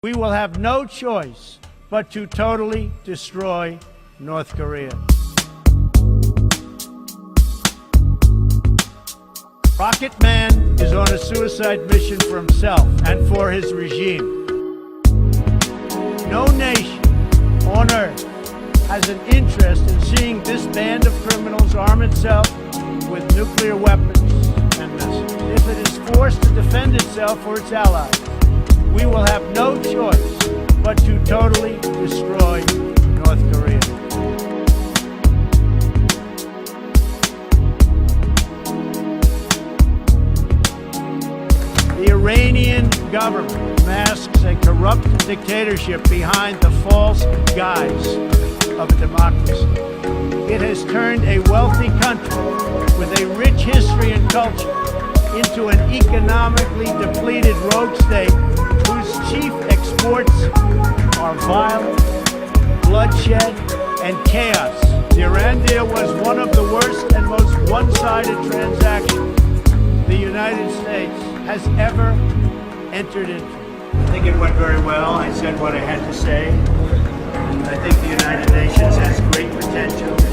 We will have no choice but to totally destroy North Korea. Rocket Man is on a suicide mission for himself and for his regime. No nation on earth has an interest in seeing this band of criminals arm itself with nuclear weapons and missiles. If it is forced to defend itself or its allies, we will have no choice but to totally destroy North Korea. The Iranian government masks a corrupt dictatorship behind the false guise of a democracy. It has turned a wealthy country with a rich history and culture into an economically depleted rogue state whose chief exports are violence, bloodshed, and chaos. The Iran deal was one of the worst and most one-sided transactions the United States has ever entered into. I think it went very well. I said what I had to say. I think the United Nations has great potential.